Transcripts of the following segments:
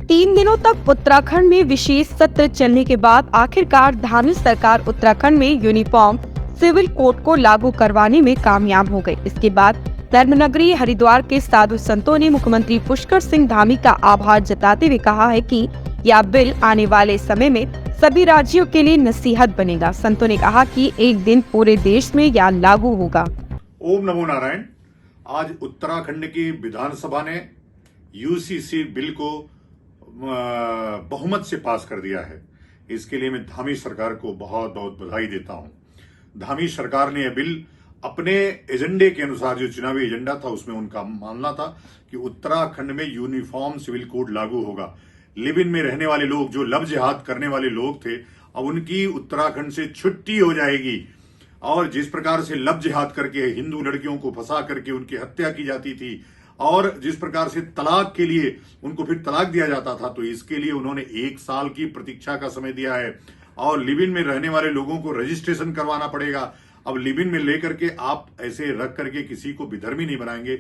3 दिनों तक उत्तराखंड में विशेष सत्र चलने के बाद आखिरकार धामी सरकार उत्तराखंड में यूनिफॉर्म सिविल कोड को लागू करवाने में कामयाब हो गई। इसके बाद धर्मनगरी हरिद्वार के साधु संतों ने मुख्यमंत्री पुष्कर सिंह धामी का आभार जताते हुए कहा है कि यह बिल आने वाले समय में सभी राज्यों के लिए नसीहत बनेगा। संतों ने कहा कि एक दिन पूरे देश में यह लागू होगा। ओम नमो नारायण। आज उत्तराखंड की विधानसभा ने यूसीसी बिल को बहुमत से पास कर दिया है। इसके लिए मैं धामी सरकार को बहुत बहुत बधाई देता हूं। धामी सरकार ने यह बिल अपने एजेंडे के अनुसार, जो चुनावी एजेंडा था उसमें उनका मानना था कि उत्तराखंड में यूनिफॉर्म सिविल कोड लागू होगा। लिव इन में रहने वाले लोग, जो लब जिहाद करने वाले लोग थे, अब उनकी उत्तराखंड से छुट्टी हो जाएगी। और जिस प्रकार से लब जिहाद करके हिंदू लड़कियों को फंसा करके उनकी हत्या की जाती थी और जिस प्रकार से तलाक के लिए उनको फिर तलाक दिया जाता था, तो इसके लिए उन्होंने 1 साल की प्रतीक्षा का समय दिया है। और लिव इन में रहने वाले लोगों को रजिस्ट्रेशन करवाना पड़ेगा। अब लिव इन में लेकर के आप ऐसे रख करके किसी को विधर्मी नहीं बनाएंगे।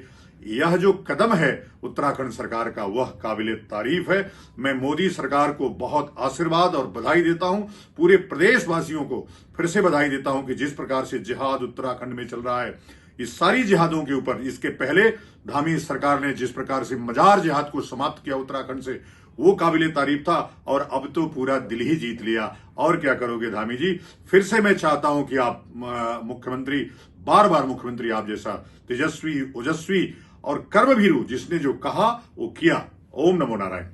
यह जो कदम है उत्तराखंड सरकार का, वह काबिले तारीफ है। मैं मोदी सरकार को बहुत आशीर्वाद और बधाई देता हूं। पूरे प्रदेशवासियों को फिर से बधाई देता हूं कि जिस प्रकार से जिहाद उत्तराखंड में चल रहा है, इस सारी जिहादों के ऊपर इसके पहले धामी सरकार ने जिस प्रकार से मजार जिहाद को समाप्त किया उत्तराखंड से, वो काबिले तारीफ था। और अब तो पूरा दिल ही जीत लिया। और क्या करोगे धामी जी। फिर से मैं चाहता हूं कि आप मुख्यमंत्री, बार बार मुख्यमंत्री आप जैसा तेजस्वी, ओजस्वी और कर्मभीरू, जिसने जो कहा वो किया। ओम नमो नारायण।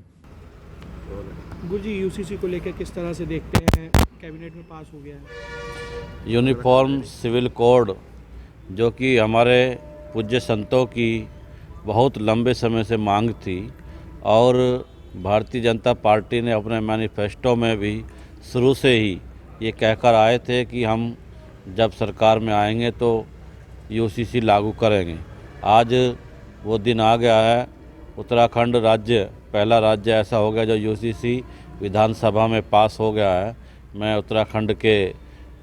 गुरु जी, यूसीसी को लेकर किस तरह से देखते हैं? कैबिनेट में पास हो गया है यूनिफॉर्म सिविल कोड, जो कि हमारे पूज्य संतों की बहुत लंबे समय से मांग थी और भारतीय जनता पार्टी ने अपने मैनिफेस्टो में भी शुरू से ही ये कहकर आए थे कि हम जब सरकार में आएंगे तो यूसीसी लागू करेंगे। आज वो दिन आ गया है। उत्तराखंड राज्य पहला राज्य ऐसा हो गया जो यूसीसी विधानसभा में पास हो गया है। मैं उत्तराखंड के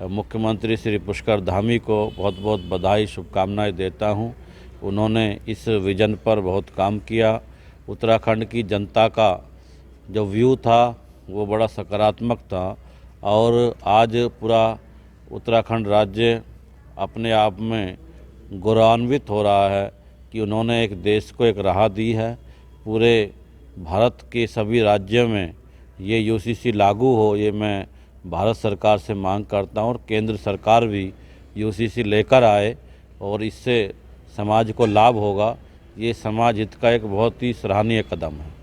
मुख्यमंत्री श्री पुष्कर धामी को बहुत बहुत बधाई, शुभकामनाएं देता हूं। उन्होंने इस विजन पर बहुत काम किया। उत्तराखंड की जनता का जो व्यू था वो बड़ा सकारात्मक था और आज पूरा उत्तराखंड राज्य अपने आप में गौरवान्वित हो रहा है कि उन्होंने एक देश को एक राह दी है। पूरे भारत के सभी राज्यों में ये यूसीसी लागू हो, ये मैं भारत सरकार से मांग करता हूँ और केंद्र सरकार भी यूसीसी लेकर आए और इससे समाज को लाभ होगा। ये समाज हित का एक बहुत ही सराहनीय कदम है।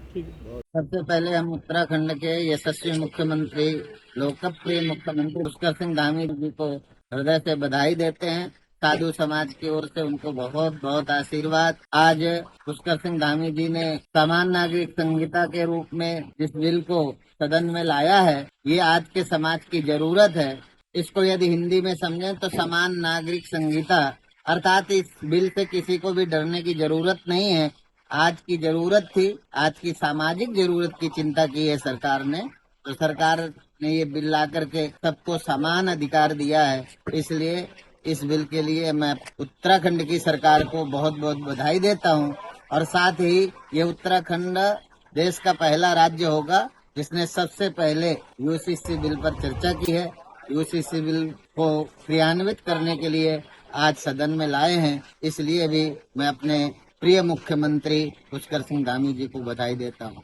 सबसे पहले हम उत्तराखंड के यशस्वी मुख्यमंत्री, लोकप्रिय मुख्यमंत्री पुष्कर सिंह धामी जी को हृदय से बधाई देते हैं। साधु समाज की ओर से उनको बहुत बहुत आशीर्वाद। आज पुष्कर सिंह धामी जी ने समान नागरिक संहिता के रूप में जिस बिल को सदन में लाया है, ये आज के समाज की जरूरत है। इसको यदि हिंदी में समझें तो समान नागरिक संहिता, अर्थात इस बिल से किसी को भी डरने की जरूरत नहीं है। आज की जरूरत थी, आज की सामाजिक जरूरत की चिंता की है सरकार ने, तो सरकार ने ये बिल ला करके सबको समान अधिकार दिया है। इसलिए इस बिल के लिए मैं उत्तराखंड की सरकार को बहुत बहुत बधाई देता हूं। और साथ ही ये उत्तराखंड देश का पहला राज्य होगा जिसने सबसे पहले यूसीसी बिल पर चर्चा की है। यूसीसी बिल को क्रियान्वित करने के लिए आज सदन में लाए हैं। इसलिए भी मैं अपने प्रिय मुख्यमंत्री पुष्कर सिंह धामी जी को बधाई देता हूं।